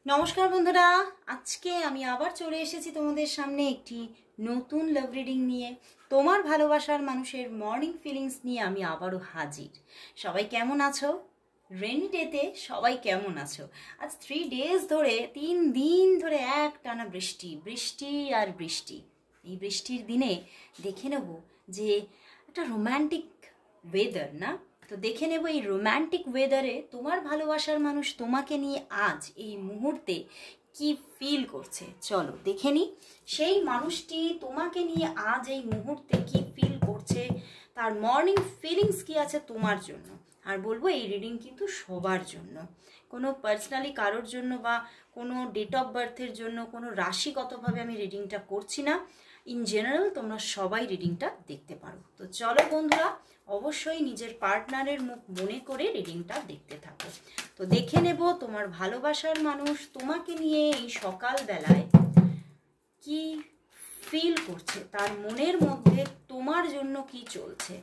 নমস্কার বন্ধুরা, আজকে আমি আবার চলে এসেছি তোমাদের সামনে একটি নতুন লাভ রিডিং নিয়ে। তোমার ভালোবাসার মানুষের মর্নিং ফিলিংস নিয়ে আমি আবারও হাজির। সবাই কেমন আছো? রেনি ডেতে সবাই কেমন আছো? আজ 3 ডেজ ধরে 3 দিন ধরে একটানা বৃষ্টি বৃষ্টি আর বৃষ্টি। এই বৃষ্টির দিনে দেখে নেব যে একটা রোম্যান্টিক ওয়েদার না, তো দেখে নেব এই রোম্যান্টিক ওয়েদারে তোমার ভালোবাসার মানুষ তোমাকে নিয়ে আজ এই মুহূর্তে কি ফিল করছে। চলো দেখে নি সেই মানুষটি তোমাকে নিয়ে আজ এই মুহূর্তে কি ফিল করছে, তার মর্নিং ফিলিংস কি আছে তোমার জন্য। আর বলবো এই রিডিং কিন্তু সবার জন্য, কোনো পার্সোনালি কারোর জন্য বা কোনো ডেট অফ বার্থের জন্য, কোনো রাশিগতভাবে আমি রিডিংটা করছি না। ইন জেনারেল তোমরা সবাই রিডিংটা দেখতে পারো। তো চলো বন্ধুরা, অবশ্যই নিজের পার্টনারের মুখ মনে করে রিডিংটা দেখতে থাকো। তো দেখে নেব তোমার ভালোবাসার মানুষ তোমাকে নিয়ে এই সকালবেলায় কি ফিল করছে, তার মনের মধ্যে তোমার জন্য কি চলছে,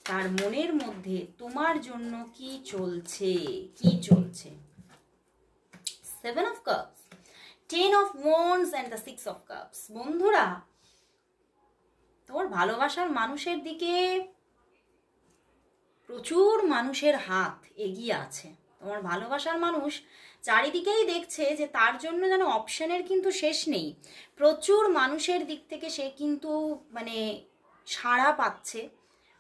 তার মনের মধ্যে তোমার জন্য কি চলছে কি চলছে। 7 of Cups, 10 of Wands and the 6 of Cups। বন্ধুরা, তোমার ভালোবাসার মানুষের দিকে প্রচুর মানুষের হাত এগিয়ে আছে। তোমার ভালোবাসার মানুষ চারিদিকেই দেখছে যে তার জন্য যেন অপশনের কিন্তু শেষ নেই। প্রচুর মানুষের দিক থেকে সে কিন্তু মানে সাড়া পাচ্ছে,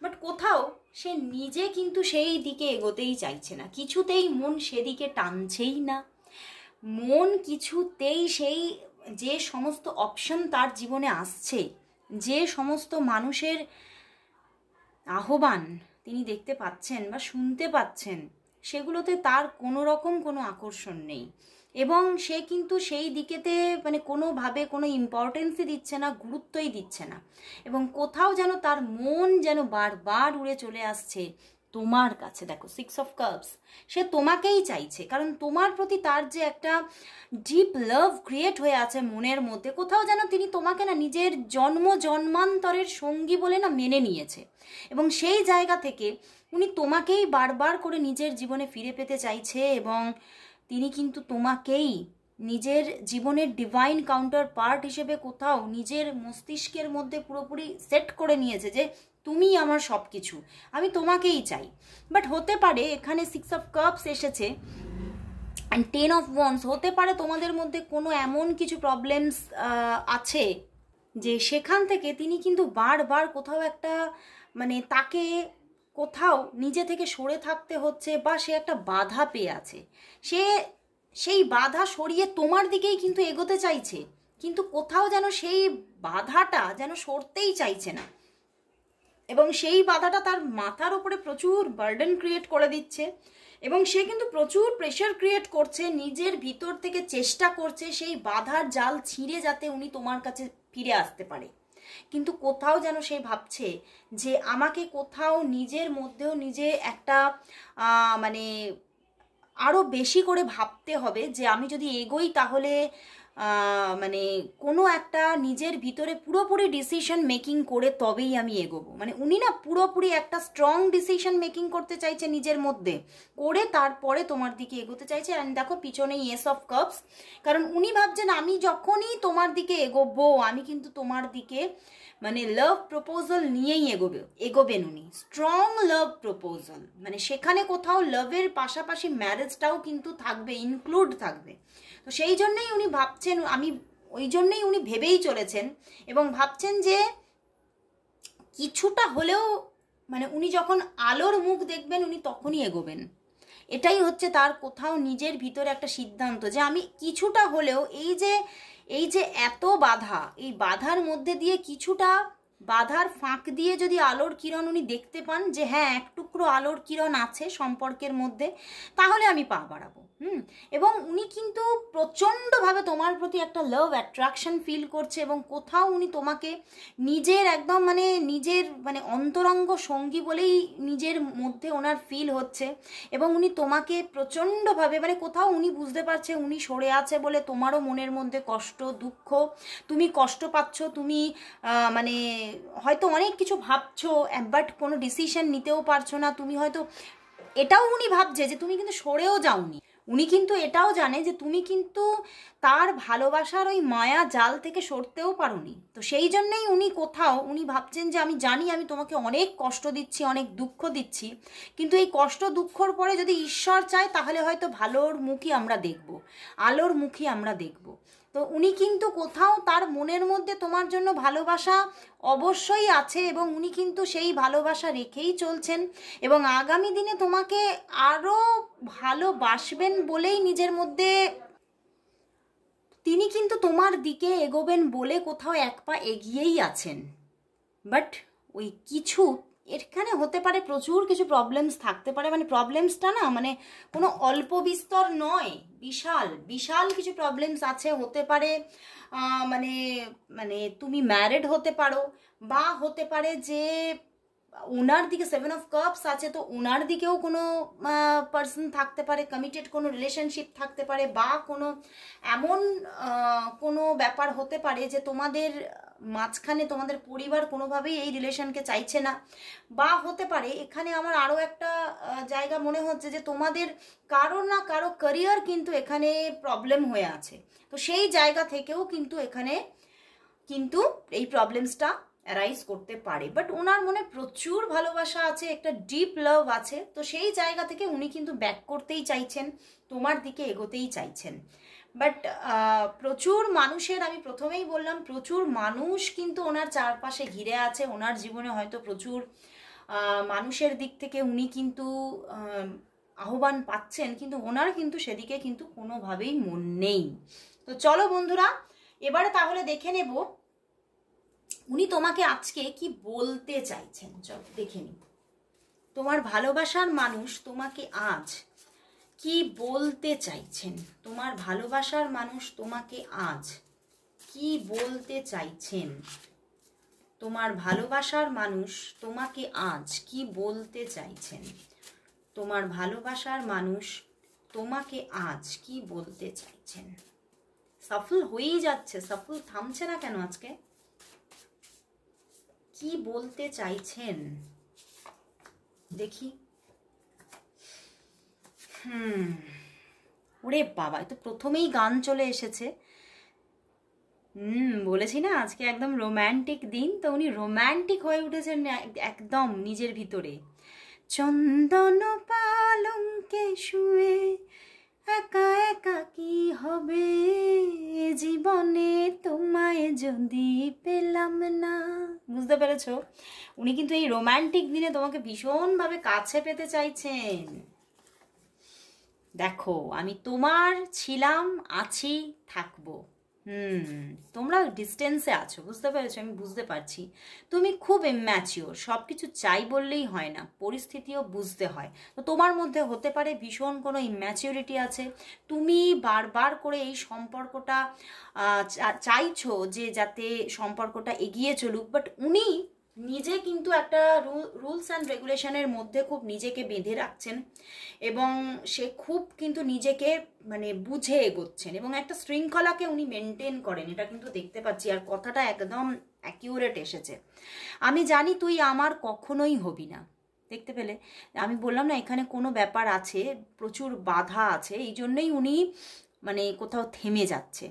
বাট কোথাও সে নিজে কিন্তু সেই দিকে এগোতেই চাইছে না, কিছুতেই মন সেদিকে টানছেই না। মন কিছুতেই সেই যে সমস্ত অপশন তার জীবনে আসছে, যে সমস্ত মানুষের আহ্বান তিনি দেখতে পাচ্ছেন বা শুনতে পাচ্ছেন, সেগুলোতে তার কোনো রকম কোনো আকর্ষণ নেই এবং সে কিন্তু সেই দিকেতে মানে কোনোভাবে কোনো ইম্পর্টেন্সই দিচ্ছে না, গুরুত্বই দিচ্ছে না। এবং কোথাও যেন তার মন যেন বারবার উড়ে চলে আসছে তোমার কাছে। দেখো 6 of Cups, সে তোমাকেই চাইছে, কারণ তোমার প্রতি তার যে একটা ডিপ লাভ ক্রিয়েট হয়ে আছে মনের মধ্যে, কোথাও যেন তিনি তোমাকে না নিজের জন্মান্তরের সঙ্গী বলে না মেনে নিয়েছে। এবং সেই জায়গা থেকে উনি তোমাকেই বারবার করে নিজের জীবনে ফিরে পেতে চাইছে এবং তিনি কিন্তু তোমাকেই নিজের জীবনের ডিভাইন কাউন্টার পার্ট হিসেবে কোথাও নিজের মস্তিষ্কের মধ্যে পুরোপুরি সেট করে নিয়েছে যে তুমি আমার সব কিছু, আমি তোমাকেই চাই। বাট হতে পারে এখানে 6 of Cups এসেছে অ্যান্ড 10 of Wands, হতে পারে তোমাদের মধ্যে কোনো এমন কিছু প্রবলেমস আছে যে সেখান থেকে তিনি কিন্তু বারবার কোথাও একটা মানে তাকে কোথাও নিজে থেকে সরে থাকতে হচ্ছে বা সে একটা বাধা পেয়ে আছে। সে সেই বাধা সরিয়ে তোমার দিকেই কিন্তু এগোতে চাইছে, কিন্তু কোথাও যেন সেই বাধাটা যেন সরতেই চাইছে না এবং সেই বাধাটা তার মাথার উপরে প্রচুর বার্ডেন ক্রিয়েট করে দিচ্ছে এবং সে কিন্তু প্রচুর প্রেশার ক্রিয়েট করছে, নিজের ভিতর থেকে চেষ্টা করছে সেই বাধার জাল ছিঁড়ে যাতে উনি তোমার কাছে ফিরে আসতে পারে। কিন্তু কোথাও যেন সে ভাবছে যে আমাকে কোথাও নিজের মধ্যেও নিজে একটা মানে আরও বেশি করে ভাবতে হবে যে আমি যদি এগোই তাহলে মানে কোনো একটা নিজের ভিতরে পুরোপুরি ডিসিশন মেকিং করে তবেই আমি এগোবো। মানে উনি না পুরোপুরি একটা স্ট্রং ডিসিশন মেকিং করতে চাইছে নিজের মধ্যে করে, তারপরে তোমার দিকে এগোতে চাইছে। অ্যান্ড দেখো পিছনে এস অফ কাপস, কারণ উনি ভাবছেন আমি যখনই তোমার দিকে এগোবো আমি কিন্তু তোমার দিকে মানে লাভ প্রপোজাল নিয়েই এগোবেন উনি, স্ট্রং লাভ প্রপোজাল। মানে সেখানে কোথাও লাভের পাশাপাশি ম্যারেজটাও কিন্তু থাকবে, ইনক্লুড থাকবে। তো সেই জন্যই উনি ভাবছেন, ওই জন্যই উনি ভেবেই চলেছেন এবং ভাবছেন যে কিছুটা হলেও মানে উনি যখন আলোর মুখ দেখবেন উনি তখনই এগোবেন। এটাই হচ্ছে তার কোথাও নিজের ভিতরে একটা সিদ্ধান্ত যে আমি কিছুটা হলেও এই যে এত বাধা, এই বাধার মধ্যে দিয়ে কিছুটা বাধার ফাঁক দিয়ে যদি আলোর কিরণ উনি দেখতে পান যে হ্যাঁ এক টুকরো আলোর কিরণ আছে সম্পর্কের মধ্যে, তাহলে আমি পা বাড়াবো। এবং উনি কিন্তু প্রচণ্ডভাবে তোমার প্রতি একটা লাভ অ্যাট্রাকশন ফিল করছে এবং কোথাও উনি তোমাকে নিজের একদম নিজের অন্তরঙ্গ সঙ্গী বলেই নিজের মধ্যে ওনার ফিল হচ্ছে এবং উনি তোমাকে প্রচণ্ডভাবে কোথাও উনি বুঝতে পারছে উনি সরে আছে বলে তোমারও মনের মধ্যে কষ্ট দুঃখ, তুমি কষ্ট পাচ্ছ, তুমি হয়তো অনেক কিছু ভাবছো বাট কোনো ডিসিশন নিতেও পারছো না। তুমি হয়তো এটাও উনি ভাবছে যে তুমি কিন্তু সরেও যাওনি, উনি কিন্তু এটাও জানে যে তুমি কিন্তু তার ভালোবাসার ওই মায়া জাল থেকে সরতেও পারোনি। তো সেই জন্যেই উনি ভাবছেন যে আমি জানি আমি তোমাকে অনেক কষ্ট দিচ্ছি, অনেক দুঃখ দিচ্ছি, কিন্তু এই কষ্ট দুঃখর পরে যদি ঈশ্বর চায় তাহলে হয়তো ভালোর মুখই আমরা দেখব, আলোর মুখই আমরা দেখব। তো উনি কিন্তু কোথাও তার মনের মধ্যে তোমার জন্য ভালোবাসা অবশ্যই আছে, এবং উনি কিন্তু সেই ভালোবাসা রেখেই চলছেন, এবং আগামী দিনে তোমাকে আরও ভালোবাসবেন বলেই নিজের মধ্যে তিনি কিন্তু তোমার দিকে এগোবেন বলে কোথাও এক পা এগিয়েই আছেন। বাট ওই কিছু এখানে হতে পারে, প্রচুর কিছু প্রবলেমস থাকতে পারে, মানে প্রবলেমসটা না মানে কোনো অল্প বিস্তর নয়, বিশাল বিশাল কিছু প্রবলেমস আছে। হতে পারে মানে মানে তুমি ম্যারিড হতে পারো, বা হতে পারে যে ওনার দিকে 7 অফ কাপস আছে, তো ওনার দিকেও কোনো পার্সন থাকতে পারে, কমিটেড কোনো রিলেশনশিপ থাকতে পারে, বা কোনো এমন কোনো ব্যাপার হতে পারে যে তোমাদের মাঝখানে তোমাদের পরিবার কোনোভাবেই এই রিলেশনকে চাইছে না। বা হতে পারে এখানে আমার আরও একটা জায়গা মনে হচ্ছে যে তোমাদের কারো না কারো ক্যারিয়ার কিন্তু এখানে প্রবলেম হয়ে আছে, তো সেই জায়গা থেকেও কিন্তু এখানে কিন্তু এই প্রবলেমসটা অ্যারাইজ করতে পারে। বাট ওনার মনে প্রচুর ভালোবাসা আছে, একটা ডিপ লাভ আছে, তো সেই জায়গা থেকে উনি কিন্তু ব্যাক করতেই চাইছেন, তোমার দিকে এগোতেই চাইছেন। বাট প্রচুর মানুষের, আমি প্রথমেই বললাম, প্রচুর মানুষ কিন্তু ওনার চারপাশে ঘিরে আছে, ওনার জীবনে হয়তো প্রচুর মানুষের দিক থেকে উনি কিন্তু আহ্বান পাচ্ছেন, কিন্তু ওনার কিন্তু সেদিকে কিন্তু কোনোভাবেই মন নেই। তো চলো বন্ধুরা, এবারে তাহলে দেখে নেব উনি তোমাকে আজকে কি বলতে চাইছেন। চলো দেখে নিই তোমার ভালোবাসার মানুষ তোমাকে আজ কি বলতে চাইছেন। তোমার ভালোবাসার মানুষ তোমাকে আজ কি বলতে চাইছেন। তোমার ভালোবাসার মানুষ তোমাকে আজ কি বলতে চাইছেন। তোমার ভালোবাসার মানুষ তোমাকে আজ কি বলতে চাইছেন। সফল হয়েই যাচ্ছে, সফল থামছে না কেন আজকে। কি বলতে চাইছেন দেখি। ওরে বাবা, তো প্রথমেই গান চলে এসেছে। বলেছি না আজকে একদম রোম্যান্টিক দিন, তো উনি রোম্যান্টিক হয়ে উঠেছেন একদম নিজের ভিতরে। চন্দন পালঙ্কে শুয়ে একা একা কি হবে, জীবনে তোমায় যদি পেলাম না। বুঝতে পেরেছো, উনি কিন্তু এই রোম্যান্টিক দিনে তোমাকে ভীষণভাবে কাছে পেতে চাইছেন। দেখো আমি তোমার ছিলাম, আছি, থাকবো। তোমরা ডিস্টেন্সে আছো, বুঝতে পেরেছো, আমি বুঝতে পারছি। তুমি খুব ইম্যাচিওর, সব কিছু চাই বললেই হয় না, পরিস্থিতিও বুঝতে হয়। তো তোমার মধ্যে হতে পারে ভীষণ কোনো ইম্যাচিওরিটি আছে। তুমি বারবার করে এই সম্পর্কটা চাইছো যে যাতে সম্পর্কটা এগিয়ে চলুক, বাট উনি নিজে কিন্তু একটা রুলস অ্যান্ড রেগুলেশনের মধ্যে খুব নিজেকে বেঁধে রাখছেন, এবং সে খুব কিন্তু নিজেকে মানে বুঝে এগোচ্ছেন, এবং একটা শৃঙ্খলাকে উনি মেনটেন করেন, এটা কিন্তু দেখতে পাচ্ছি। আর কথাটা একদম অ্যাকিউরেট এসেছে। আমি জানি তুই আমার কখনোই হবি না। দেখতে পেলে, আমি বললাম না এখানে কোনো ব্যাপার আছে, প্রচুর বাধা আছে, এই জন্যই উনি মানে কোথাও থেমে যাচ্ছে।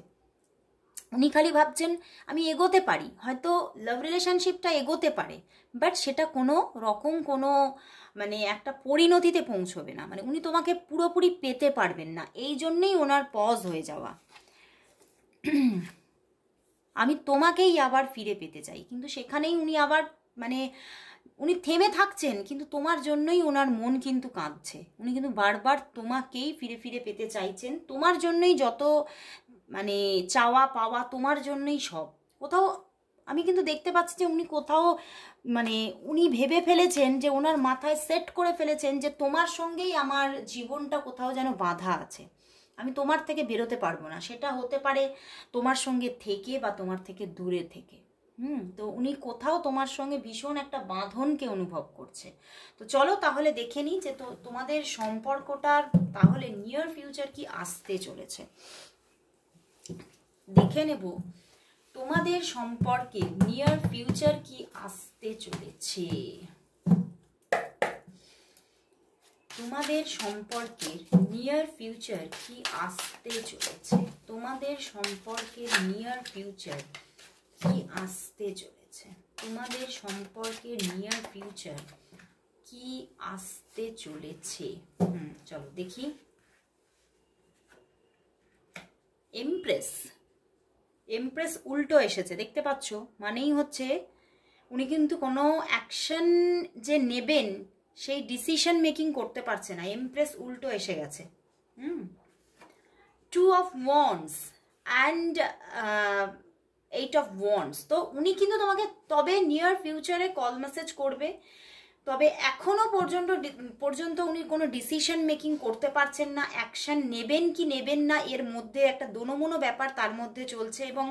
উনি খালি ভাবছেন আমি এগোতে পারি, হয়তো লাভ রিলেশনশিপটা এগোতে পারে, বাট সেটা কোনো রকম কোনো মানে একটা পরিণতিতে পৌঁছবে না, মানে উনি তোমাকে পুরোপুরি পেতে পারবেন না, এই জন্যেই ওনার পজ হয়ে যাওয়া। আমি তোমাকেই আবার ফিরে পেতে চাই, কিন্তু সেখানেই উনি আবার মানে উনি থেমে থাকছেন, কিন্তু তোমার জন্যই ওনার মন কিন্তু কাঁদছে। উনি কিন্তু বারবার তোমাকেই ফিরে ফিরে পেতে চাইছেন, তোমার জন্যই যত মানে চাওয়া পাওয়া, তোমার জন্যই সব। কোথাও আমি কিন্তু দেখতে পাচ্ছি যে উনি কোথাও মানে উনি ভেবে ফেলেছেন, যে ওনার মাথায় সেট করে ফেলেছেন যে তোমার সঙ্গেই আমার জীবনটা কোথাও যেন বাঁধা আছে, আমি তোমার থেকে বেরোতে পারবো না। সেটা হতে পারে তোমার সঙ্গে থেকে বা তোমার থেকে দূরে থেকে। তো উনি কোথাও তোমার সঙ্গে ভীষণ একটা বাঁধনকে অনুভব করছে। তো চলো তাহলে দেখে নিই যে তোমাদের সম্পর্কটার তাহলে নিয়ার ফিউচার কি আসতে চলেছে। দেখে নেব তোমাদের সম্পর্কে নিয়ার ফিউচার কি আসতে চলেছে। তোমাদের সম্পর্কের নিয়ার ফিউচার কি আসতে চলেছে? তোমাদের সম্পর্কের নিয়ার ফিউচার কি আসতে চলেছে? তোমাদের সম্পর্কের নিয়ার ফিউচার কি আসতে চলেছে? চলো দেখি। এমপ্রেস উল্টো এসেছে, দেখতে পাচ্ছ? মানেই হচ্ছে উনি কিন্তু কোনো অ্যাকশন যে নেবেন সেই ডিসিশন মেকিং করতে পারছে না। এমপ্রেস উল্টো এসে গেছে। 2 of Wands and 8 of Wands। তো উনি কিন্তু তোমাকে তবে নিয়ার ফিউচারে কল মেসেজ করবে, তবে এখনো পর্যন্ত উনি কোনো ডিসিশন মেকিং করতে পারছেন না। অ্যাকশন নেবেন কি নেবেন না এর মধ্যে একটা দোনোমোনো ব্যাপার তার মধ্যে চলছে। এবং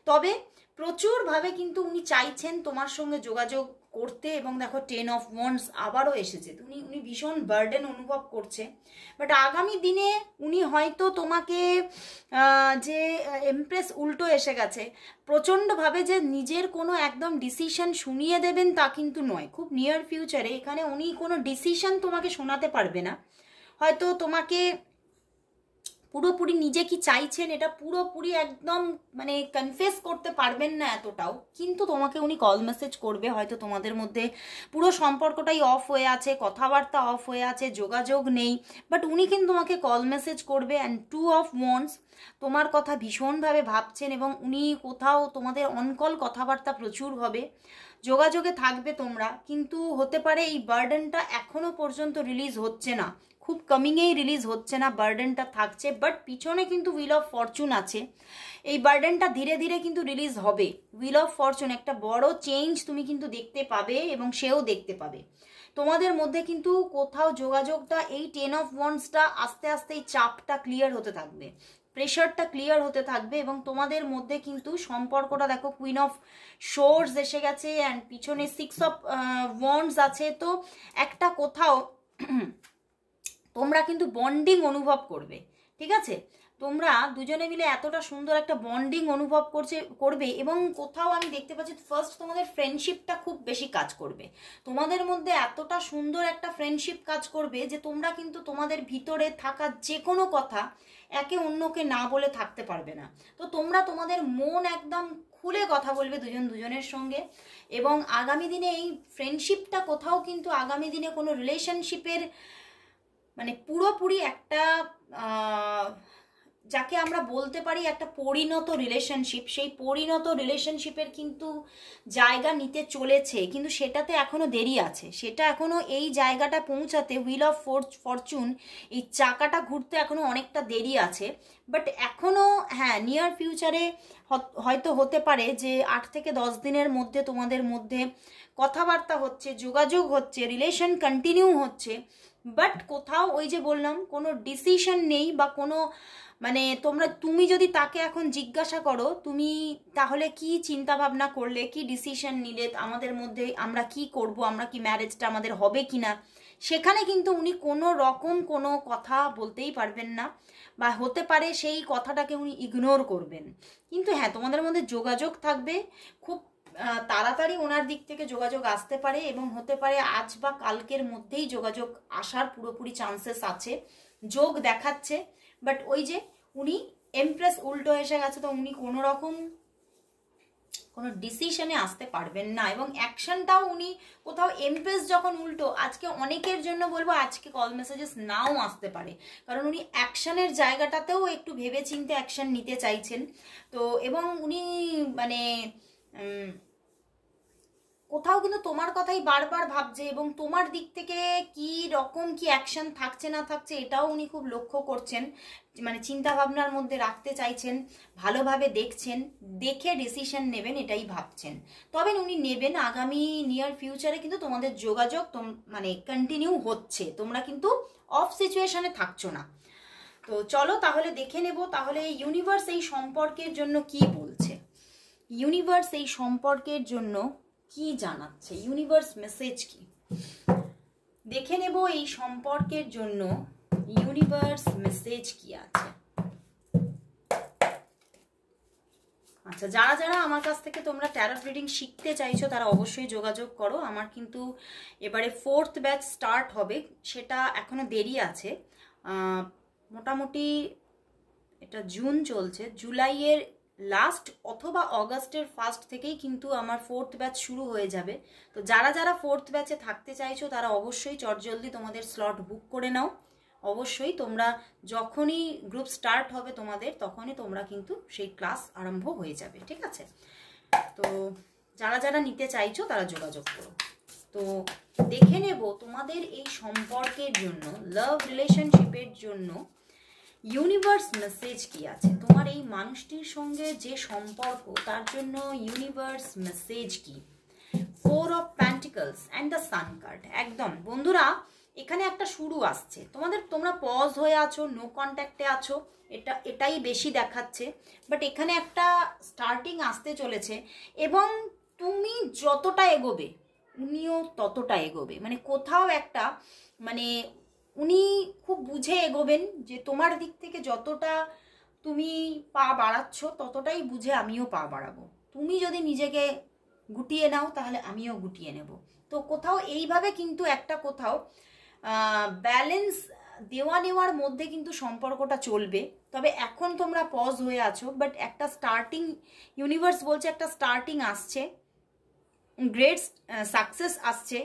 তবে প্রচুরভাবে কিন্তু উনি চাইছেন তোমার সঙ্গে যোগাযোগ করতে। এবং দেখো 10 of Wands আবারও এসেছে। উনি ভীষণ বার্ডেন অনুভব করছে। বাট আগামী দিনে উনি হয়তো তোমাকে যে এমপ্রেস উল্টো এসে গেছে, প্রচণ্ডভাবে যে নিজের কোনো একদম ডিসিশন শুনিয়ে দেবেন তা কিন্তু নয়। খুব নিয়ার ফিউচারে এখানে উনি কোনো ডিসিশন তোমাকে শোনাতে পারবে না। হয়তো তোমাকে পুরোপুরি নিজে কি চাইছেন এটা পুরোপুরি একদম মানে কনফেস করতে পারবেন না এতটাও, কিন্তু তোমাকে উনি কল মেসেজ করবে। হয়তো তোমাদের মধ্যে পুরো সম্পর্কটাই অফ হয়ে আছে, কথাবার্তা অফ হয়ে আছে, যোগাযোগ নেই, বাট উনি কিন্তু তোমাকে কল মেসেজ করবে। অ্যান্ড 2 of Wands তোমার কথা ভীষণভাবে ভাবছেন এবং উনি কোথাও তোমাদের অনকল কথাবার্তা প্রচুর হবে, যোগাযোগে থাকবে তোমরা। কিন্তু হতে পারে এই বার্ডেনটা এখনো পর্যন্ত রিলিজ হচ্ছে না, খুব কামিংয়েই রিলিজ হচ্ছে না, বার্ডেনটা থাকছে। বাট পিছনে কিন্তু হুইল অফ ফরচুন আছে, এই বার্ডেনটা ধীরে ধীরে কিন্তু রিলিজ হবে। হুইল অফ ফরচুন একটা বড় চেঞ্জ তুমি কিন্তু দেখতে পাবে এবং সেও দেখতে পাবে। তোমাদের মধ্যে কিন্তু কোথাও যোগাযোগটা এই 10 of Wandsটা আস্তে আস্তে এই চাপটা ক্লিয়ার হতে থাকবে, প্রেশারটা ক্লিয়ার হতে থাকবে। এবং তোমাদের মধ্যে কিন্তু সম্পর্কটা দেখো কুইন অফ শোর্স এসে গেছে অ্যান্ড পিছনে 6 of Wands আছে। তো একটা কোথাও তোমরা কিন্তু বন্ডিং অনুভব করবে, ঠিক আছে? তোমরা দুজনে মিলে এতটা সুন্দর একটা বন্ডিং অনুভব করবে। এবং কোথাও আমি দেখতে পাচ্ছি ফার্স্ট তোমাদের ফ্রেন্ডশিপটা খুব বেশি কাজ করবে। তোমাদের মধ্যে এতটা সুন্দর একটা ফ্রেন্ডশিপ কাজ করবে যে তোমরা কিন্তু তোমাদের ভিতরে থাকা যে কোনো কথা একে অন্যকে না বলে থাকতে পারবে না। তো তোমরা তোমাদের মন একদম খুলে কথা বলবে দুজনের সঙ্গে। এবং আগামী দিনে এই ফ্রেন্ডশিপটা কোথাও কিন্তু আগামী দিনে কোনো রিলেশনশিপের মানে পুরোপুরি একটা যাকে আমরা বলতে পারি একটা পরিণত রিলেশনশিপ, সেই পরিণত রিলেশনশিপের কিন্তু জায়গা নিতে চলেছে। কিন্তু সেটাতে এখনো দেরি আছে, সেটা এখনো এই জায়গাটা পৌঁছাতে হুইল অফ ফরচুন এই চাকাটা ঘুরতে এখনো অনেকটা দেরি আছে। বাট এখনো হ্যাঁ নিয়ার ফিউচারে হয়তো হতে পারে যে 8 থেকে 10 দিনের মধ্যে তোমাদের মধ্যে কথাবার্তা হচ্ছে, যোগাযোগ হচ্ছে, রিলেশন কন্টিনিউ হচ্ছে। বাট কোথাও ওই যে বললাম কোনো ডিসিশন নেই বা কোনো মানে তুমি যদি তাকে এখন জিজ্ঞাসা করো তুমি তাহলে কি চিন্তা ভাবনা করলে, কি ডিসিশন নিলে আমাদের মধ্যে, আমরা কি করব, আমরা কি ম্যারেজটা আমাদের হবে কি না, সেখানে কিন্তু উনি কোনো রকম কোনো কথা বলতেই পারবেন না। বা হতে পারে সেই কথাটাকে উনি ইগনোর করবেন। কিন্তু হ্যাঁ তোমাদের মধ্যে যোগাযোগ থাকবে, খুব তাড়াতাড়ি ওনার দিক থেকে যোগাযোগ আসতে পারে এবং হতে পারে আজ বা কালকের মধ্যেই যোগাযোগ আসার পুরোপুরি চান্সেস আছে, যোগ দেখাচ্ছে। বাট ওই যে উনি এমপ্রেস উল্টো এসে গেছে, তো উনি কোনো রকম কোনো ডিসিশনে আসতে পারবেন না। এবং অ্যাকশনটাও উনি কোথাও এমপ্রেস যখন উল্টো, আজকে অনেকের জন্য বলবো আজকে কল মেসেজেস নাও আসতে পারে, কারণ উনি অ্যাকশনের জায়গাটাতেও একটু ভেবে চিন্তে অ্যাকশন নিতে চাইছেন। তো এবং উনি মানে কোথাও কিন্তু তোমার কথাই বারবার ভাবছে এবং তোমার দিক থেকে কি রকম কি অ্যাকশন থাকছে না থাকছে এটাও উনি খুব লক্ষ্য করছেন, মানে চিন্তা ভাবনার মধ্যে রাখতে চাইছেন, ভালোভাবে দেখছেন, দেখে ডিসিশন নেবেন এটাই ভাবছেন। তবে উনি নেবেন আগামী নিয়ার ফিউচারে। কিন্তু তোমাদের যোগাযোগ মানে কন্টিনিউ হচ্ছে, তোমরা কিন্তু অফ সিচুয়েশনে থাকছো না। তো চলো তাহলে দেখে নেব তাহলে ইউনিভার্স এই সম্পর্কের জন্য কি বলছে, ইউনিভার্স এই সম্পর্কের জন্য কি জানাচ্ছে, ইউনিভার্স মেসেজ কি দেখে নেব এই সম্পর্কের জন্য ইউনিভার্স মেসেজ কি আছে। আচ্ছা, যারা যারা আমার কাছ থেকে তোমরা ট্যারট রিডিং শিখতে চাইছো তারা অবশ্যই যোগাযোগ করো। আমার কিন্তু এবারে 4th ব্যাচ স্টার্ট হবে, সেটা এখনো দেরি আছে। মোটামুটি এটা জুন চলছে, জুলাইয়ের লাস্ট অথবা অগাস্টের ফার্স্ট থেকেই কিন্তু আমার 4th ব্যাচ শুরু হয়ে যাবে। তো যারা যারা 4th ব্যাচে থাকতে চাইছো তারা অবশ্যই চটজলদি তোমাদের স্লট বুক করে নাও। অবশ্যই তোমরা যখনই গ্রুপ স্টার্ট হবে তোমাদের, তখনই তোমরা কিন্তু সেই ক্লাস আরম্ভ হয়ে যাবে, ঠিক আছে? তো যারা যারা নিতে চাইছো তারা যোগাযোগ করো। তো দেখে নেব তোমাদের এই সম্পর্কের জন্য, লাভ রিলেশনশিপের জন্য ইউনিভার্স মেসেজ কি আছে। তোমার এই মানুষটির সঙ্গে যে সম্পর্ক, তার জন্য ইউনিভার্স মেসেজ কি। 4 of pentacles and the sun card. একদম বন্ধুরা, এখানে একটা শুরু আসছে তোমাদের। তোমরা পজ হয়ে আছো, নো কন্ট্যাক্টে আছো, এটাই বেশি দেখাচ্ছে। বাট এখানে একটা স্টার্টিং আসতে চলেছে, এবং তুমি যতটা এগোবে উনিও ততটা এগোবে। মানে কোথাও একটা মানে উনি খুব বুঝে এগোবেন যে তোমার দিক থেকে যতটা তুমি পা বাড়াচ্ছ ততটাই বুঝে আমিও পা বাড়াবো। তুমি যদি নিজেকে গুটিয়ে নাও তাহলে আমিও গুটিয়ে নেব। তো কোথাও এইভাবে কিন্তু একটা কোথাও ব্যালেন্স দেওয়া নেওয়ার মধ্যে কিন্তু সম্পর্কটা চলবে। তবে এখন তোমরা পজ হয়ে আছো, বাট একটা স্টার্টিং, ইউনিভার্স বলছে একটা স্টার্টিং আসছে, গ্রেট সাকসেস আসছে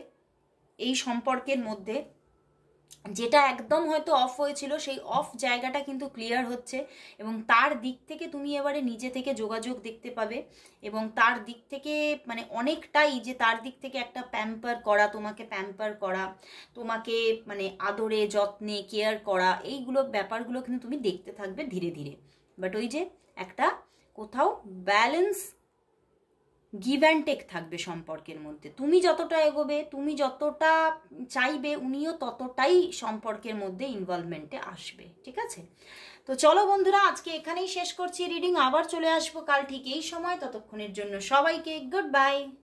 এই সম্পর্কের মধ্যে। যেটা একদম হয়তো অফ হয়েছিল সেই অফ জায়গাটা কিন্তু ক্লিয়ার হচ্ছে, এবং তার দিক থেকে তুমি এবারে নিজে থেকে যোগাযোগ দেখতে পাবে। এবং তার দিক থেকে মানে অনেকটাই, যে তার দিক থেকে একটা প্যাম্পার করা, তোমাকে প্যাম্পার করা, তোমাকে মানে আদরে যত্নে কেয়ার করা, এইগুলো ব্যাপারগুলো কিন্তু তুমি দেখতে থাকবে ধীরে ধীরে। বাট ওই যে একটা কোথাও ব্যালেন্স, গিভ অ্যান্ড টেক থাকবে সম্পর্কের মধ্যে। তুমি যতটা এগোবে, তুমি যতটা চাইবে, উনিও ততটাই সম্পর্কের মধ্যে ইনভলভমেন্টে আসবে, ঠিক আছে? তো চলো বন্ধুরা, আজকে এখানেই শেষ করছি রিডিং। আবার চলে আসবো কাল ঠিক এই সময়। ততক্ষণের জন্য সবাইকে গুড বাই।